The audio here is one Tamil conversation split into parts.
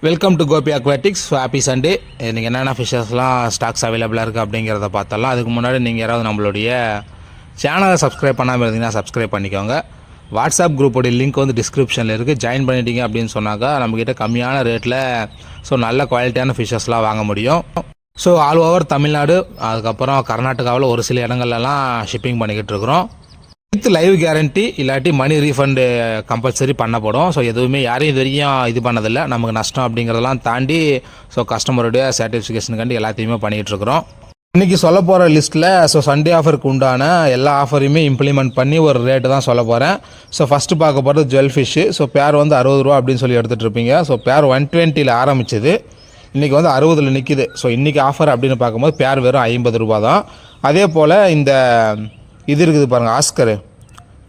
Welcome to Gopi aquatics. Happy Sunday. இன்றைக்கி என்னென்ன ஃபிஷ்ஷஸ்லாம் ஸ்டாக்ஸ் அவைலபிளாக இருக்குது அப்படிங்கிறத பார்த்தலாம். அதுக்கு முன்னாடி நீங்கள் யாராவது நம்மளுடைய சேனலை சப்ஸ்கிரைப் பண்ணாமல் இருந்தீங்கன்னா சப்ஸ்கிரைப் பண்ணிக்கோங்க. வாட்ஸ்அப் குரூப்போடைய லிங்க் வந்து டிஸ்கிரிப்ஷனில் இருக்குது. ஜாயின் பண்ணிட்டீங்க அப்படின்னு சொன்னாக்கா நம்மக்கிட்ட கம்மியான ரேட்டில் நல்ல குவாலிட்டியான ஃபிஷ்ஷஸ்லாம் வாங்க முடியும். ஆல் ஓவர் தமிழ்நாடு, அதுக்கப்புறம் கர்நாடகாவில் ஒரு சில இடங்கள்லாம் ஷிப்பிங் பண்ணிக்கிட்டு இருக்கிறோம். வித் லைவ் கேரண்டி, இல்லாட்டி மணி ரீஃபண்டு கம்பல்சரி பண்ணப்படும். எதுவுமே யாரையும் இது வரைக்கும் இது பண்ணதில்லை. நமக்கு நஷ்டம் அப்படிங்கிறதெல்லாம் தாண்டி கஸ்டமருடைய சாட்டிஸ்ஃபிகேஷனுக்காண்டி எல்லாத்தையுமே பண்ணிகிட்ருக்குறோம். இன்றைக்கி சொல்ல போகிற லிஸ்ட்டில் சண்டே ஆஃபருக்கு உண்டான எல்லா ஆஃபரையுமே இம்ப்ளிமெண்ட் பண்ணி ஒரு ரேட்டு தான் சொல்ல போகிறேன். ஃபஸ்ட்டு பார்க்க போகிறது ஜுவல் ஃபிஷ்ஷு. பேர் வந்து 60 ரூபா அப்படின்னு சொல்லி எடுத்துகிட்டு இருப்பீங்க. பேர் 120 ஆரம்பிச்சது, இன்றைக்கி வந்து 60 நிற்கிது. இன்றைக்கி ஆஃபர் அப்படின்னு பார்க்கும்போது பேர் வெறும் 50 ரூபா தான். அதே போல் இந்த இது இருக்குது பாருங்கள், ஆஸ்கரு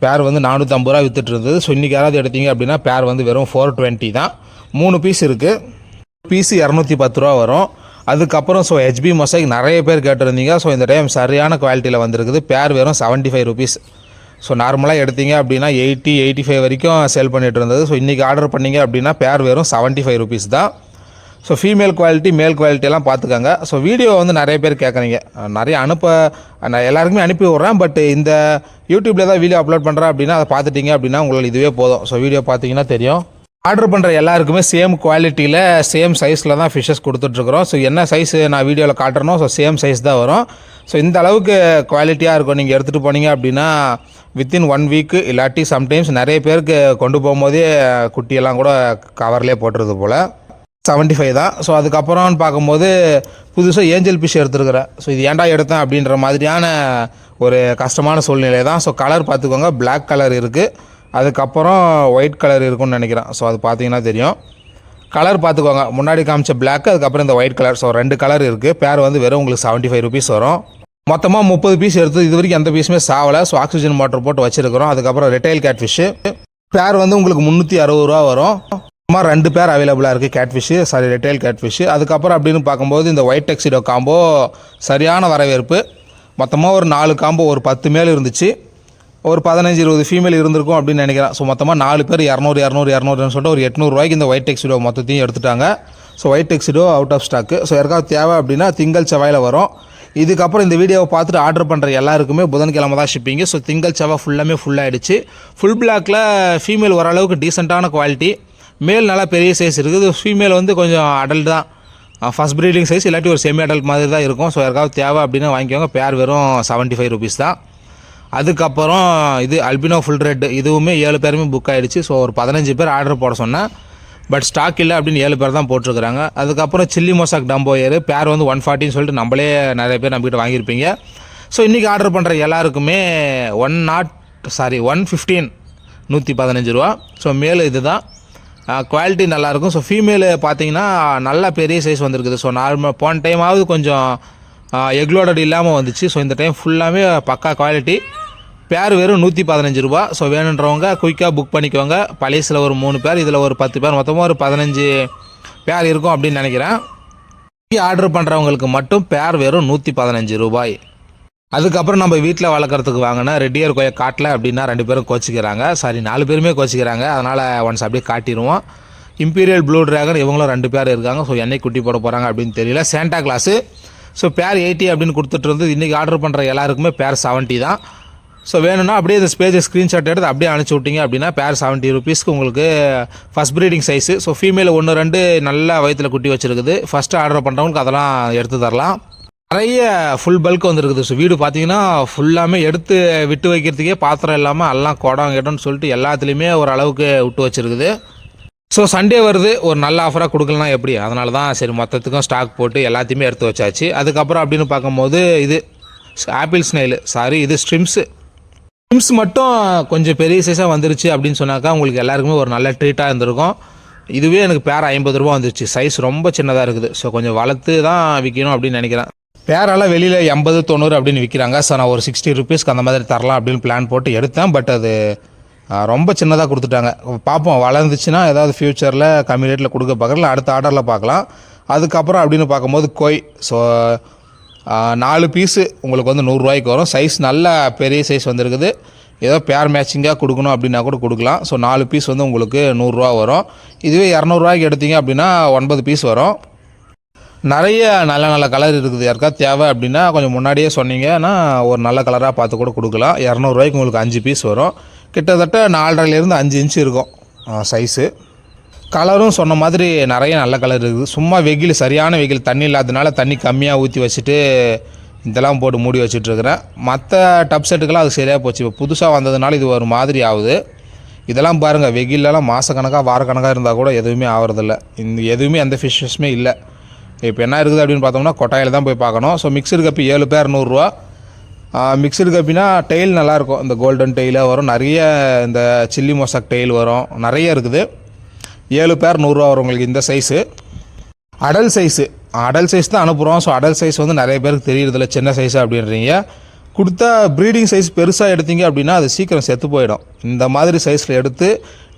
பேர் வந்து 450 ரூபா வித்துட்டு இருந்தது. இன்றைக்கி யாராவது எடுத்தீங்க அப்படின்னா பேர் வந்து வெறும் 420 தான். 3 பீஸ் இருக்குது. பீஸு 210 ரூபா வரும். அதுக்கப்புறம் ஹெச்பி மொசைக் நிறைய பேர் கேட்டிருந்தீங்க. இந்த டைம் சரியான குவாலிட்டியில் வந்திருக்குது. பேர் வெறும் 75 ருபீஸ். நார்மலாக எடுத்தீங்க அப்படின்னா 80-85 வரைக்கும் சேல் பண்ணிகிட்டு இருந்தது. இன்றைக்கி ஆர்டர் பண்ணிங்க அப்படின்னா பேர் வெறும் 75 ருபீஸ் தான். ஃபீமேல் குவாலிட்டி, மேல் குவாலிட்டியெல்லாம் பார்த்துக்கோங்க. வீடியோ வந்து நிறைய பேர் கேட்குறீங்க, நிறைய நான் எல்லாருக்குமே அனுப்பி விட்றேன். பட் இந்த யூடியூப்பில் தான் வீடியோ அப்லோட் பண்ணுறேன் அப்படின்னா அதை பார்த்துட்டிங்க அப்படின்னா உங்களுக்கு இதுவே போதும். வீடியோ பார்த்தீங்கன்னா தெரியும். ஆர்டர் பண்ணுற எல்லாருக்குமே சேம் குவாலிட்டியில் சேம் சைஸில் தான் ஃபிஷ்ஷஸ் கொடுத்துட்ருக்குறோம். என்ன சைஸ் நான் வீடியோவில் காட்டுறனோ சேம் சைஸ் தான் வரும். இந்த அளவுக்கு குவாலிட்டியாக இருக்கும். நீங்கள் எடுத்துகிட்டு போனீங்க அப்படின்னா வித்தின் 1 வீக்கு, இல்லாட்டி சம்டைம்ஸ் நிறைய பேருக்கு கொண்டு போகும்போதே குட்டியெல்லாம் கூட கவர்லேயே போட்டுறது போல். 75 தான். அதுக்கப்புறம்னு பார்க்கும்போது புதுசாக ஏஞ்சல் ஃபிஷ் எடுத்துருக்குறேன். இது ஏன்டா எடுத்தேன் அப்படின்ற மாதிரியான ஒரு கஷ்டமான சூழ்நிலை தான். கலர் பார்த்துக்கோங்க, பிளாக் கலர் இருக்குது, அதுக்கப்புறம் ஒயிட் கலர் இருக்குன்னு நினைக்கிறேன். அது பார்த்தீங்கன்னா தெரியும். கலர் பார்த்துக்கோங்க, முன்னாடி காமிச்ச பிளாக், அதுக்கப்புறம் இந்த ஒயிட் கலர். 2 கலர் இருக்குது. பேர் வந்து வெறும் உங்களுக்கு 75 ருபீஸ் வரும். மொத்தமாக 30 பீஸ் எடுத்து இது வரைக்கும் எந்த பீஸுமே சாவலை. ஆக்சிஜன் மோட்டர் போட்டு வச்சுருக்கிறோம். அதுக்கப்புறம் ரெட்டைல் கேட் ஃபிஷ்ஷு பேர் வந்து உங்களுக்கு 360 ரூபா வரும். 2 பேர் அவைலபிளாக இருக்குது கேட்ஃபிஷ்ஷு, ரெட்டைல் கேட்ஃபிஷ்ஷு. அதுக்கப்புறம் அப்படின்னு பார்க்கும்போது இந்த ஒயிட் டெக்ஸிடோ காம்போ சரியான வரவேற்பு. மொத்தமாக ஒரு 4 காம்போ, ஒரு 10 மேல் இருந்துச்சு, ஒரு 15-20 ஃபீமேல் இருந்திருக்கும் அப்படின்னு நினைக்கிறேன். மொத்தமாக 4 பேர் 200 சொல்லிட்டு ஒரு 800 ரூபாய்க்கு இந்த ஒயிட் டெக்ஸிடோ மொத்தத்தையும் எடுத்துட்டாங்க. White tuxedo out of stock. யாருக்காவது தேவை அப்படின்னா திங்கள் செவ்வாயில் வரும். இதுக்கப்புறம் இந்த வீடியோவை பார்த்துட்டு ஆர்டர் பண்ணுற எல்லாருக்குமே புதன்கிழமை தான் ஷிப்பிங்கு. திங்கள் செவ்வாய் ஃபுல்லாமே ஃபுல்லாகிடுச்சு. ஃபுல் பிளாக்கில் ஃபீமேல் ஓரளவுக்கு டீசெண்டான குவாலிட்டி, மேல் நல்லா பெரிய சைஸ் இருக்குது. ஃபீமேல் வந்து கொஞ்சம் அடல்ட் தான், ஃபஸ்ட் ப்ரீடிங் சைஸ், இல்லாட்டி ஒரு செமி அடல்ட் மாதிரி தான் இருக்கும். யாருக்காவது தேவை அப்படின்னு வாங்கிக்கோங்க. பேர் வெறும் 75 ருபீஸ் தான். அதுக்கப்புறம் இது அல்பினோ ஃபுல் ரெட், இதுவுமே 7 பேருமே புக் ஆகிடுச்சு. ஒரு 15 பேர் ஆர்டர் போட சொன்னேன், பட் ஸ்டாக் இல்லை அப்படின்னு 7 பேர் தான் போட்டிருக்கிறாங்க. அதுக்கப்புறம் சில்லி மொசாக் டம்போ ஏர் பேர் வந்து 140 சொல்லிட்டு நம்மளே நிறைய பேர் நம்மகிட்ட வாங்கியிருப்பீங்க. இன்றைக்கி ஆர்டர் பண்ணுற எல்லாருக்குமே 115 115 ரூபா. மேல் இது தான் குவாலிட்டி நல்லாயிருக்கும். ஃபீமேலு பார்த்தீங்கன்னா நல்லா பெரிய சைஸ் வந்திருக்குது. நார்மல் போன டைமாவது கொஞ்சம் எக்லோடட் இல்லாமல் வந்துச்சு. இந்த டைம் ஃபுல்லாமே பக்கா குவாலிட்டி. பேர் வெறும் 115 ரூபா. வேணுன்றவங்க குயிக்காக புக் பண்ணிக்கோங்க. பழையசில் ஒரு 3 பேர், இதில் ஒரு 10 பேர், மொத்தமாக ஒரு 15 பேர் இருக்கும் அப்படின்னு நினைக்கிறேன். ஆர்டர் பண்ணுறவங்களுக்கு மட்டும் பேர் வெறும் 115 ரூபாய். அதுக்கப்புறம் நம்ம வீட்டில் வளர்க்குறதுக்கு வாங்கினா ரெட்டியர் கோயை காட்டல அப்படின்னா 2 பேரும் கோச்சிக்கிறாங்க. 4 பேருமே கோச்சிக்கிறாங்க. அதனால் ஒன்ஸ் அப்படியே காட்டிடுவோம். இம்பீரியல் ப்ளூ ட்ராகன் இவங்களும் 2 பேர் இருக்காங்க. என்னைக்கு குட்டி போட போகிறாங்க அப்படின்னு தெரியல. சாண்டா கிளாஸு பேர் 80 அப்படின்னு கொடுத்துட்டு இருந்தது. இன்றைக்கி ஆர்டர் பண்ணுற எல்லாருக்குமே பேர் 70 தான். வேணும்னா அப்படியே இந்த பேஜை ஸ்க்ரீன்ஷாட் எடுத்து அப்படியே அனுப்பிச்சி விட்டிங்க அப்படின்னா பேர் 70 ருபீஸ்க்கு உங்களுக்கு ஃபஸ்ட் ப்ரீடிங் சைஸு. ஃபீமேல் 1-2 நல்லா வயிற்றில் குட்டி வச்சுருக்குது. ஃபஸ்ட்டு ஆர்டர் பண்ணுறவங்களுக்கு அதெல்லாம் எடுத்து தரலாம். நிறைய ஃபுல் பல்க் வந்துருக்குது. வீடு பார்த்தீங்கன்னா ஃபுல்லாமே எடுத்து விட்டு வைக்கிறதுக்கே பாத்திரம் இல்லாமல் எல்லாம் குடம் கேட்டோன்னு சொல்லிட்டு எல்லாத்துலேயுமே ஒரு அளவுக்கு விட்டு வச்சுருக்குது. சண்டே வருது, ஒரு நல்ல ஆஃபராக கொடுக்கலாம் எப்படி, அதனால தான் மொத்தத்துக்கும் ஸ்டாக் போட்டு எல்லாத்தையுமே எடுத்து வச்சாச்சு. அதுக்கப்புறம் அப்படின்னு பார்க்கும்போது இது ஆப்பிள் ஸ்னைலு, இது ஸ்ட்ரிம்ஸ் மட்டும் கொஞ்சம் பெரிய சைஸாக வந்துருச்சு அப்படின்னு சொன்னாக்கா உங்களுக்கு எல்லாருக்குமே ஒரு நல்ல ட்ரீட்டாக இருந்திருக்கும். இதுவே எனக்கு பேர் 50 ரூபா வந்துருச்சு. சைஸ் ரொம்ப சின்னதாக இருக்குது. கொஞ்சம் வளர்த்து தான் விற்கணும் அப்படின்னு நினைக்கிறேன். பேரெல்லாம் வெளியில் 80-90 அப்படின்னு விற்கிறாங்க. நான் ஒரு 60 ருபீஸ்க்கு அந்த மாதிரி தரலாம் அப்படின்னு பிளான் போட்டு எடுத்தேன். பட் அது ரொம்ப சின்னதாக கொடுத்துட்டாங்க. பார்ப்போம், வளர்ந்துச்சுன்னா ஏதாவது ஃப்யூச்சரில் கம்மி ரேட்டில் கொடுக்க பார்க்கலாம், அடுத்த ஆர்டரில் பார்க்கலாம். அதுக்கப்புறம் அப்படின்னு பார்க்கும்போது கோய் 4 பீஸு உங்களுக்கு வந்து 100 ரூபாய்க்கு வரும். சைஸ் நல்ல பெரிய சைஸ் வந்துருக்குது. ஏதோ பேர் மேட்சிங்காக கொடுக்கணும் அப்படின்னா கூட கொடுக்கலாம். ஸோ 4 பீஸ் வந்து உங்களுக்கு 100 வரும். இதுவே 200 எடுத்தீங்க அப்படின்னா 9 பீஸ் வரும். நிறைய நல்ல நல்ல கலர் இருக்குது. யாருக்காவது தேவை அப்படின்னா கொஞ்சம் முன்னாடியே சொன்னீங்கன்னா ஒரு நல்ல கலராக பார்த்து கூட கொடுக்கலாம். 200 உங்களுக்கு 5 பீஸ் வரும். கிட்டத்தட்ட 4.5லேருந்து 5 இன்ச்சு இருக்கும் சைஸு. கலரும் சொன்ன மாதிரி நிறைய நல்ல கலர் இருக்குது. சும்மா வெயில், சரியான வெயில், தண்ணி இல்லாததுனால தண்ணி கம்மியாக ஊற்றி வச்சுட்டு இதெல்லாம் போட்டு மூடி வச்சுட்ருக்கிறேன். மற்ற டப் செட்டுக்கெல்லாம் அது சரியாக போச்சு. இப்போ புதுசாக வந்ததுனால இது ஒரு மாதிரி ஆகுது. இதெல்லாம் பாருங்கள், வெயிலெலாம் மாதக்கணக்காக வாரக்கணக்காக இருந்தால் கூட எதுவுமே ஆகிறதில்ல. எதுவுமே எந்த ஃபிஷ்ஷஸுமே இல்லை. இப்போ என்ன இருக்குது அப்படின்னு பார்த்தோம்னா கொட்டாயில் தான் போய் பார்க்கணும். ஸோ மிக்சடு கப்பி 7 பேர் 100 மிக்சடு கப்பினா டெயில் நல்லாயிருக்கும். இந்த கோல்டன் டெயிலாக வரும், நிறைய இந்த சில்லி மொசக் டெயில் வரும், நிறைய இருக்குது. 7 பேர் 100 வரும் உங்களுக்கு இந்த சைஸு. அடல் சைஸ் தான் அனுப்புகிறோம். ஸோ அடல் சைஸ் வந்து நிறைய பேருக்கு தெரியறதில்ல, சின்ன சைஸு அப்படின்றீங்க. கொடுத்தா ப்ரீடிங் சைஸ் பெருசாக எடுத்தீங்க அப்படின்னா அது சீக்கிரம் செத்து போயிடும். இந்த மாதிரி சைஸில் எடுத்து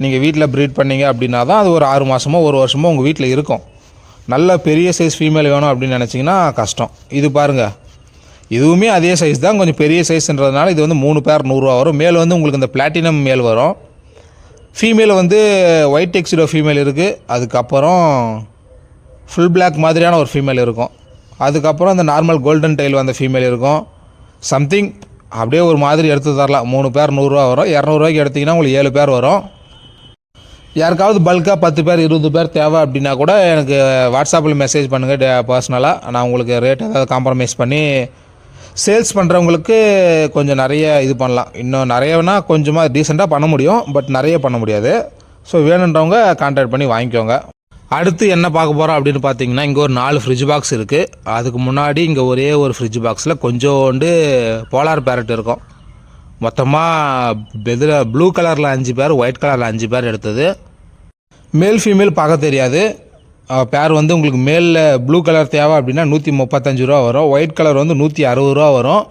நீங்கள் வீட்டில் ப்ரீட் பண்ணீங்க அப்படின்னா தான் அது ஒரு 6 மாதமோ 1 வருஷமோ உங்கள் வீட்டில் இருக்கும். நல்ல பெரிய சைஸ் ஃபீமேல் வேணும் அப்படின்னு நினச்சிங்கன்னா கஷ்டம். இது பாருங்கள், இதுவுமே அதே சைஸ் தான், கொஞ்சம் பெரிய சைஸ்ன்றதுனால இது வந்து 3 பேர் 100 வரும். மேல் வந்து உங்களுக்கு இந்த பிளாட்டினம் மேல் வரும். ஃபீமேல் வந்து ஒயிட் டெக்ஸிடோ ஃபீமேல் இருக்குது. அதுக்கப்புறம் ஃபுல் பிளாக் மாதிரியான ஒரு ஃபீமேல் இருக்கும். அதுக்கப்புறம் இந்த நார்மல் கோல்டன் டெயில் வந்த ஃபீமேல் இருக்கும். சம்திங் அப்படியே ஒரு மாதிரி எடுத்து தரலாம். 3 பேர் 100 வரும். 200 எடுத்திங்கன்னா உங்களுக்கு 7 பேர் வரும். யாருக்காவது பல்காக 10 பேர் 20 பேர் தேவை அப்படின்னா கூட எனக்கு வாட்ஸ்அப்பில் மெசேஜ் பண்ணுங்கள் பர்சனலாக. நான் உங்களுக்கு ரேட் ஏதாவது காம்ப்ரமைஸ் பண்ணி சேல்ஸ் பண்ணுறவங்களுக்கு கொஞ்சம் நிறைய இது பண்ணலாம். இன்னும் நிறையனா கொஞ்சமாக டீசெண்டாக பண்ண முடியும், பட் நிறைய பண்ண முடியாது. ஸோ வேணுன்றவங்க கான்டாக்ட் பண்ணி வாங்கிக்கோங்க. அடுத்து என்ன பார்க்க போகிறோம் அப்படின்னு பார்த்தீங்கன்னா, இங்கே ஒரு 4 ஃப்ரிட்ஜ் பாக்ஸ் இருக்குது. அதுக்கு முன்னாடி இங்கே ஒரே ஒரு ஃப்ரிட்ஜ் பாக்ஸில் கொஞ்சோண்டு போலார் பேரட் இருக்கும். மொத்தமாக இதில் ப்ளூ கலரில் 5 பேர், ஒயிட் கலரில் 5 பேர் எடுத்தது. மேல் ஃபீமேல் பார்க்க தெரியாது. பேர் வந்து உங்களுக்கு மேலில் ப்ளூ கலர் தேவை அப்படின்னா 135 வரும். ஒயிட் கலர் வந்து 160 வரும்.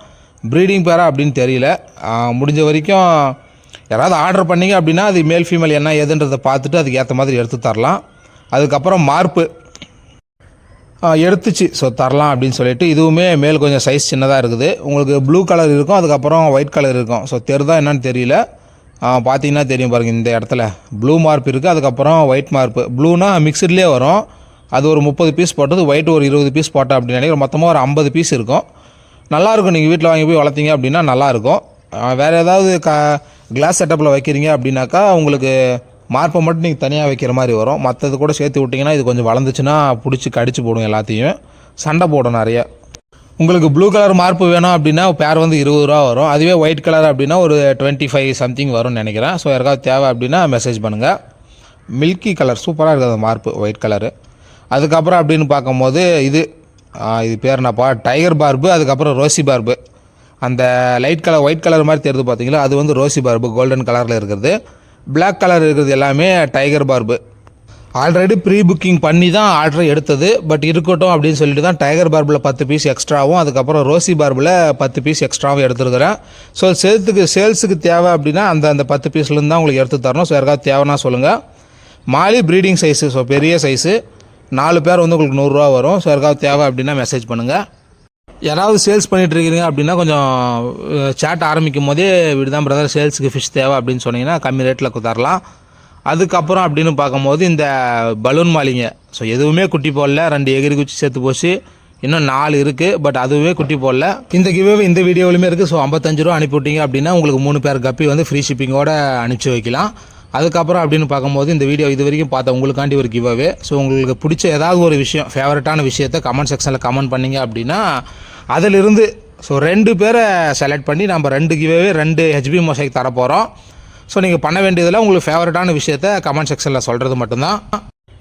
ப்ரீடிங் பேரா அப்படின்னு தெரியல. முடிஞ்ச வரைக்கும் யாராவது ஆர்டர் பண்ணிங்க அப்படின்னா அது மேல் ஃபீமேல் என்ன ஏதுன்றதை பார்த்துட்டு அதுக்கு ஏற்ற மாதிரி எடுத்து தரலாம். அதுக்கப்புறம் மார்ப்பு எடுத்துச்சு, ஸோ தரலாம் அப்படின்னு சொல்லிட்டு. இதுவுமே மேல் கொஞ்சம் சைஸ் சின்னதாக இருக்குது. உங்களுக்கு ப்ளூ கலர் இருக்கும், அதுக்கப்புறம் ஒயிட் கலர் இருக்கும். ஸோ தெரிதா என்னன்னு தெரியல. பார்த்தீங்கன்னா தெரியும் பாருங்கள், இந்த இடத்துல ப்ளூ மார்ப் இருக்குது, அதுக்கப்புறம் ஒயிட் மார்ப்பு. ப்ளூனா மிக்சட்லேயே வரும். அது ஒரு 30 பீஸ் போட்டது, ஒயிட் ஒரு 20 பீஸ் போட்டேன் அப்படின்னு நினைக்கிறேன். மொத்தமாக ஒரு 50 பீஸ் இருக்கும். நல்லாயிருக்கும். நீங்கள் வீட்டில் வாங்கி போய் வளர்த்தீங்க அப்படின்னா நல்லாயிருக்கும். வேறு ஏதாவது கிளாஸ் செட்டப்பில் வைக்கிறீங்க அப்படின்னாக்கா உங்களுக்கு மார்ப்பை மட்டும் நீங்கள் தனியாக வைக்கிற மாதிரி வரும். மற்றது கூட சேர்த்து விட்டிங்கன்னா இது கொஞ்சம் வளர்ந்துச்சுன்னா பிடிச்சி கடிச்சு போடும், எல்லாத்தையும் சண்டை போடும் நிறைய. உங்களுக்கு ப்ளூ கலர் மார்ப்பு வேணும் அப்படின்னா பேர் வந்து 20 வரும். அதுவே ஒயிட் கலர் அப்படின்னா ஒரு 25 சம்திங் வரும்னு நினைக்கிறேன். ஸோ யாருக்காவது தேவை அப்படின்னா மெசேஜ் பண்ணுங்கள். மில்கி கலர் சூப்பராக இருக்குது அந்த மார்ப்பு, ஒயிட் கலரு. அதுக்கப்புறம் அப்படின்னு பார்க்கும்போது இது பேர் என்னப்பா, டைகர் பார்பு. அதுக்கப்புறம் ரோசி பார்பு. அந்த லைட் கலர் ஒயிட் கலர் மாதிரி தெரியுது பார்த்தீங்களா, அது வந்து ரோசி பார்பு, கோல்டன் கலரில் இருக்கிறது. பிளாக் கலர் இருக்கிறது எல்லாமே tiger barb. Already pre booking பண்ணி தான் ஆர்டர் எடுத்தது, பட் இருக்கட்டும் அப்படின்னு சொல்லிட்டு தான் டைகர் பார்பில் 10 பீஸ் எக்ஸ்ட்ராவும், அதுக்கப்புறம் ரோசி பார்பில் 10 பீஸ் எக்ஸ்ட்ராவும் எடுத்துருக்கிறேன். ஸோ சேல்ஸுக்கு தேவை அப்படின்னா அந்த 10 பீஸ்லேருந்து தான் உங்களுக்கு எடுத்து தரணும். ஸோ யாருக்காவது தேவைன்னா சொல்லுங்கள். மாலி ப்ரீடிங் சைஸு, ஸோ பெரிய சைஸு, 4 பேர் வந்து உங்களுக்கு 100 வரும். ஸோ யாருக்காவது தேவை அப்படின்னா மெசேஜ் பண்ணுங்கள். யாராவது சேல்ஸ் பண்ணிகிட்ருக்கிறீங்க அப்படின்னா கொஞ்சம் சேட் ஆரம்பிக்கும் போதே இப்படி தான் பிரதர் சேல்ஸுக்கு ஃபிஷ் தேவை அப்படின்னு சொன்னீங்கன்னா கம்மி ரேட்டில் தரலாம். அதுக்கப்புறம் அப்படின்னு பார்க்கும்போது இந்த பலூன் மாலிங்க, ஸோ எதுவுமே குட்டி போடல. 2 எகிரி குச்சி சேர்த்து போச்சு, இன்னும் 4 இருக்குது, பட் அதுவே குட்டி போடல. இந்த கிவ்வே இந்த வீடியோவிலுமே இருக்குது. ஸோ 55 அனுப்பி விட்டீங்க அப்படின்னா உங்களுக்கு 3 பேர் கப்பி வந்து ஃப்ரீ ஷிப்பிங்கோடு அனுப்பிச்சி வைக்கலாம். அதுக்கப்புறம் அப்படின்னு பார்க்கும்போது இந்த வீடியோ இது வரைக்கும் பார்த்த உங்களுக்காண்டி ஒரு கிவ்வே. ஸோ உங்களுக்கு பிடிச்ச ஏதாவது ஒரு விஷயம், ஃபேவரட்டான விஷயத்தை கமெண்ட் செக்ஷனில் கமெண்ட் பண்ணிங்க அப்படின்னா அதிலிருந்து 2 பேரை செலக்ட் பண்ணி நம்ம 2 கிவ்வே 2 ஹெச்பி மொசைக் தரப்போகிறோம். ஸோ நீங்கள் பண்ண வேண்டியதில் உங்களுக்கு ஃபேவரட்டான விஷயத்தை கமெண்ட் செக்ஷனில் சொல்கிறது மட்டும்தான்.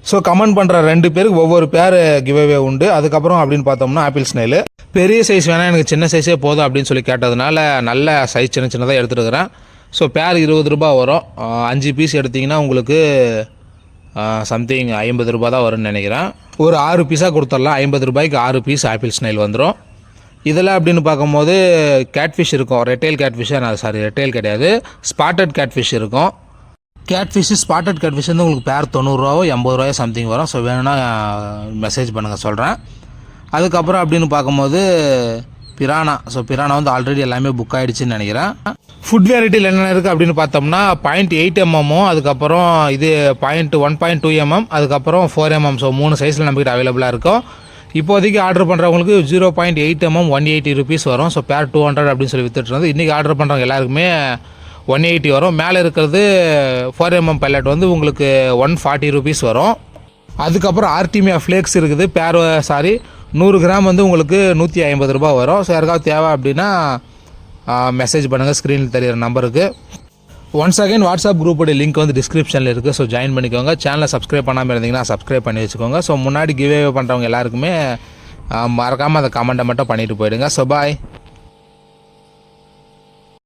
ஸோ கமெண்ட் பண்ணுற 2 பேருக்கு ஒவ்வொரு பேர் கிவ்வே உண்டு. அதுக்கப்புறம் அப்படின்னு பார்த்தோம்னா ஆப்பிள் ஸ்னைலு. பெரிய சைஸ் வேணால் எனக்கு சின்ன சைஸே போதும் அப்படின்னு சொல்லி கேட்டதுனால நல்ல சைஸ் சின்னதாக எடுத்துருக்கிறேன். ஸோ பேர் 20 ரூபாய் வரும். 5 பீஸ் எடுத்திங்கன்னா உங்களுக்கு சம்திங் 50 ரூபா தான் வரும்னு நினைக்கிறேன். ஒரு 6 பீஸாக கொடுத்துடலாம். 50 ரூபாய்க்கு 6 பீஸ் ஆப்பிள் ஸ்னைல் வந்துடும். இதில் அப்படின்னு பார்க்கும்போது கேட்ஃபிஷ் இருக்கும். ரெட்டைல் ரெட்டைல் கிடையாது, ஸ்பாட்டட் கேட்ஃபிஷ் இருக்கும். ஸ்பாட்டட் கேட்ஃபிஷ் வந்து உங்களுக்கு பேர் 90 80 சம்திங் வரும். ஸோ வேணும்னா மெசேஜ் பண்ணுங்கள், சொல்கிறேன். அதுக்கப்புறம் அப்படின்னு பார்க்கும்போது பிரானா. ஸோ பிரானா வந்து ஆல்ரெடி எல்லாமே புக் ஆகிடுச்சின்னு நினைக்கிறேன். ஃபுட் வேரைட்டியில் என்னென்ன இருக்குது அப்படின்னு பார்த்தோம்னா 0.8 mm, அதுக்கப்புறம் இது 1.2 mm, அதுக்கப்புறம் 4 mm. ஸோ 3 சைஸில் நம்மகிட்ட அவைலபிளாக இருக்கும். இப்போதைக்கு ஆர்டர் பண்ணுறவங்களுக்கு 0.8 mm 180 rupees வரும். ஸோ பேர் 200 அப்படின்னு சொல்லி வித்துட்டு இன்றைக்கி ஆர்டர் பண்ணுறவங்க எல்லாருக்குமே 180 வரும். மேலே இருக்கிறது 4 mm pellet வந்து உங்களுக்கு 140 rupees வரும். அதுக்கப்புறம் ஆர்டிமியா ஃப்ளேக்ஸ் இருக்குது. 100 கிராம் வந்து உங்களுக்கு 150 ரூபா வரும். ஸோ யாருக்காவது தேவை அப்படின்னா மெசேஜ் பண்ணுங்கள் ஸ்க்ரீனில் தெரியிற நம்பருக்கு. ஒன்ஸ் அகைன் வாட்ஸ்அப் குரூப்போடைய லிங்க் வந்து டிஸ்கிரிப்ஷனில் இருக்குது. ஸோ ஜாயின் பண்ணிக்கோங்க. சேனலை சப்ஸ்கிரைப் பண்ணாமல் இருந்தீங்கன்னா சப்ஸ்கிரைப் பண்ணி வச்சுக்கோங்க. ஸோ முன்னாடி கிவ்அவே பண்ணுறவங்க எல்லாருக்குமே மறக்காமல் அந்த கமெண்ட்டை மட்டும் பண்ணிட்டு போயிடுங்க. So bye.